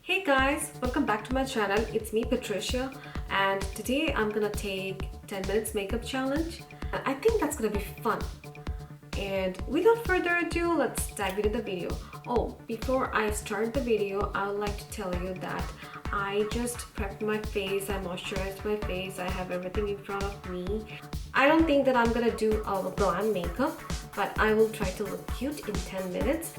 Hey guys, welcome back to my channel. It's me Patricia, and today I'm gonna take 10 minutes makeup challenge. I think that's gonna be fun. And without further ado, let's dive into the video. Oh, before I start the video, I would like to tell you that I just prepped my face, I moisturized my face, I have everything in front of me. I don't think that I'm gonna do a glam makeup, but I will try to look cute in 10 minutes.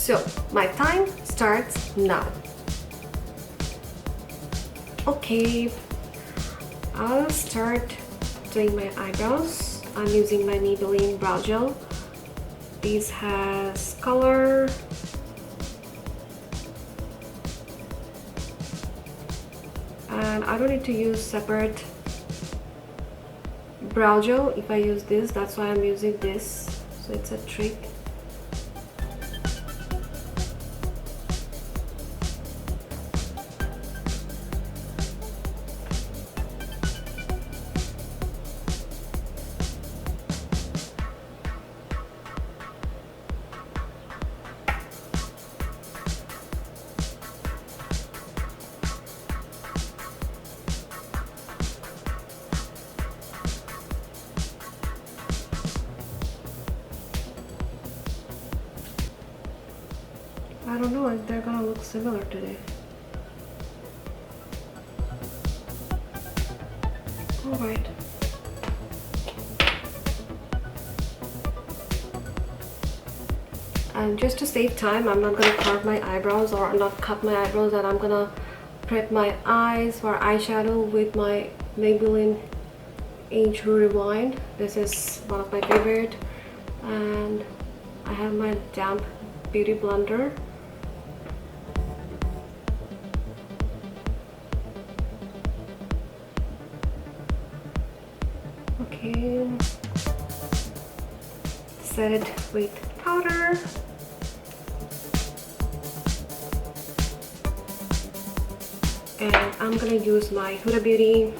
So, my time starts now. Okay, I'll start doing my eyebrows. I'm using my Maybelline brow gel. This has color. And I don't need to use separate brow gel if I use this. That's why I'm using this. So it's a trick. I don't know if they're gonna look similar today. Alright. And just to save time, I'm not gonna carve my eyebrows or not cut my eyebrows, and I'm gonna prep my eyes for eyeshadow with my Maybelline Age Rewind. This is one of my favorite, and I have my damp beauty blender. Okay, set it with powder. And I'm gonna use my Huda Beauty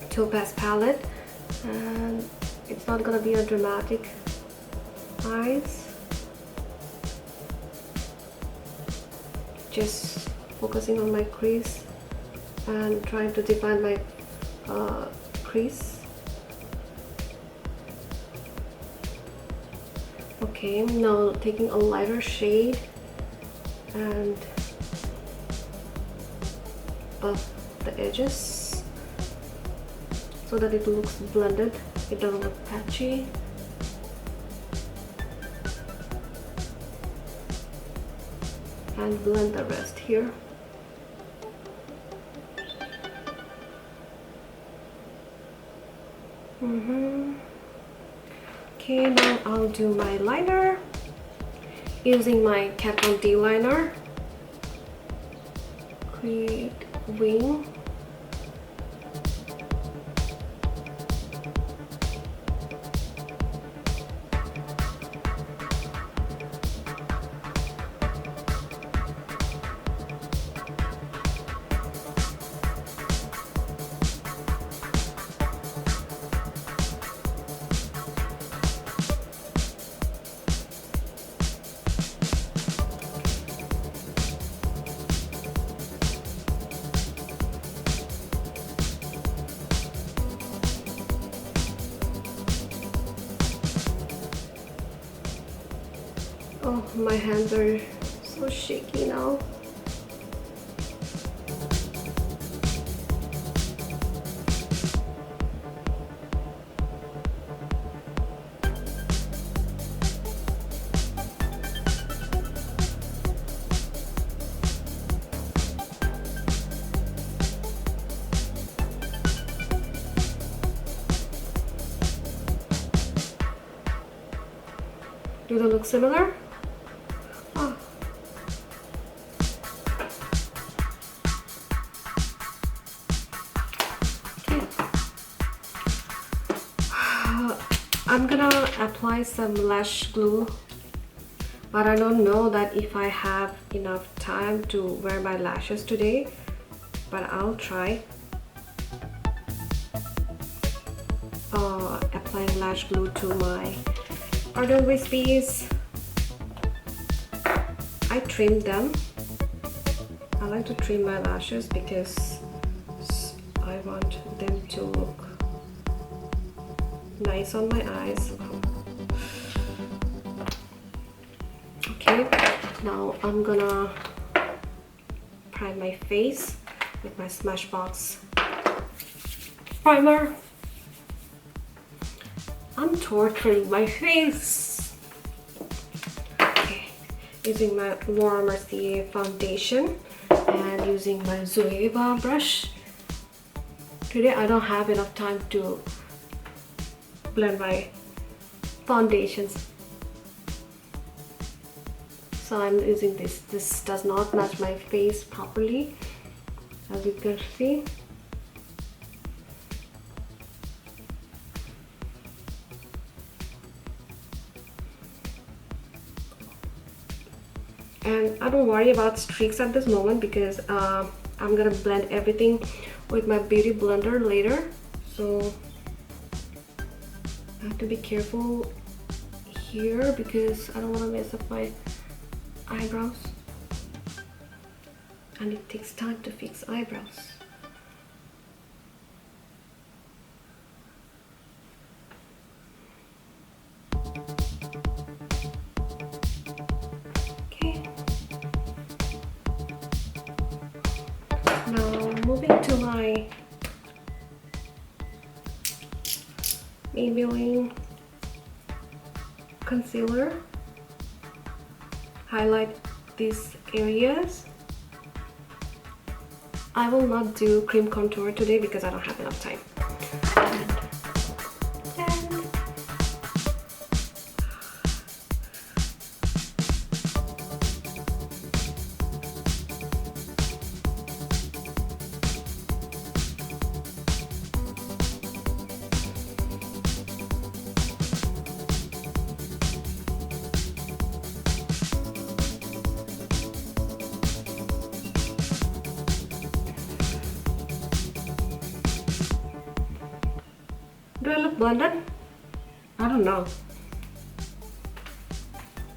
Topaz palette, and it's not gonna be a dramatic eyes, just focusing on my crease and trying to define my crease. Okay, now taking a lighter shade and buff the edges so that it looks blended, it doesn't look patchy. And blend the rest here. Okay, now I'll do my liner using my Kat Von D liner. Create wing. Oh, my hands are so shaky now. Do they look similar? Oh. Okay. I'm gonna apply some lash glue, but I don't know that if I have enough time to wear my lashes today, but I'll try. Applying lash glue to my Ardel Whispies. I trimmed them. I like to trim my lashes because I want them to look nice on my eyes. Okay, now I'm gonna prime my face with my Smashbox primer. I'm torturing my face. Okay, using my Laura Mercier foundation and using my Zoeva brush. Today I don't have enough time to blend my foundations, so I'm using this. This does not match my face properly, as you can see. And I don't worry about streaks at this moment because I'm gonna blend everything with my beauty blender later, so I have to be careful here because I don't want to mess up my eyebrows, and it takes time to fix eyebrows. Now moving to my Maybelline concealer, highlight these areas. I will not do cream contour today because I don't have enough time. Do I look blended? I don't know.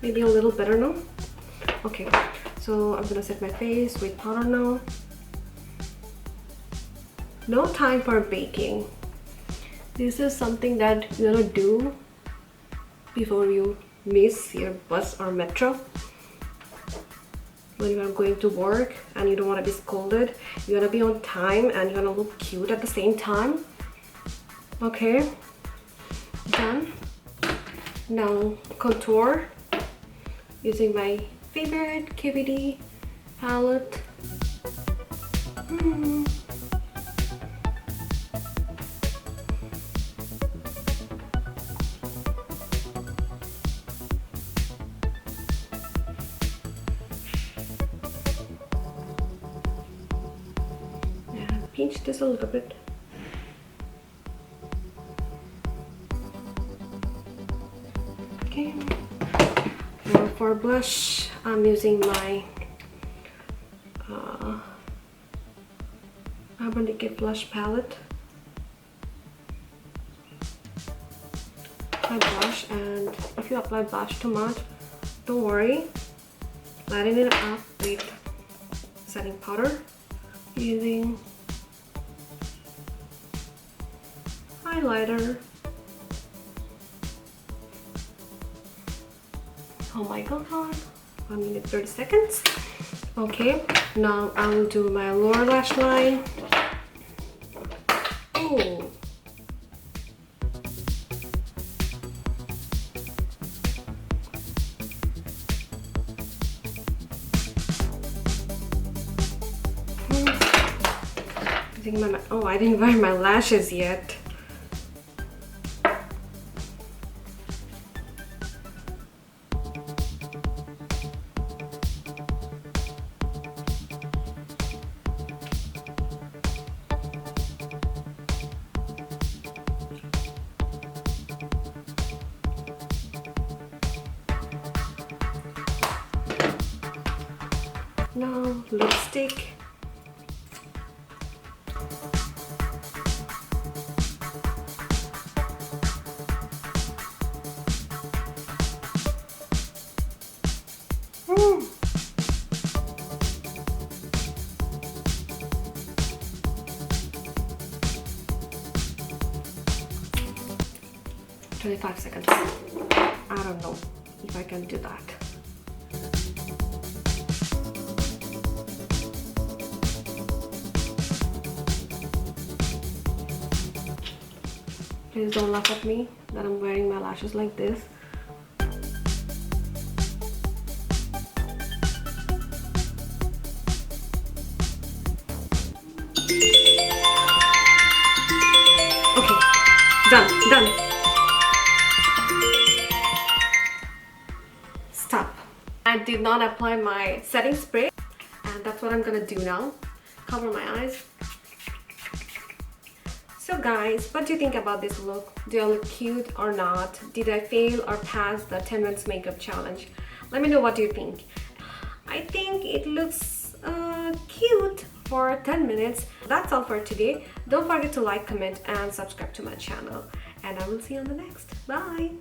Maybe a little better now. Okay, so I'm gonna set my face with powder now. No time for baking. This is something that you wanna do before you miss your bus or metro. When you are going to work and you don't want to be scolded, you want to be on time and you want to look cute at the same time. Okay, done. Now contour using my favorite KVD palette. Pinch this a little bit. Okay. Now for blush, I'm using my Urban Decay blush palette. My blush, and if you apply blush too much, don't worry. Lighten it up with setting powder using highlighter. Oh my god, 1 minute 30 seconds. Okay, now I will do my lower lash line. Oh, I didn't wear my lashes yet. Now lipstick. 25 seconds. I don't know if I can do that. Please don't laugh at me that I'm wearing my lashes like this. Okay, done. Stop. I did not apply my setting spray, and that's what I'm gonna do now. Cover my eyes. So guys, what do you think about this look? Do I look cute or not? Did I fail or pass the 10 minutes makeup challenge? Let me know what you think. I think it looks cute for 10 minutes. That's all for today. Don't forget to like, comment, and subscribe to my channel. And I will see you on the next. Bye!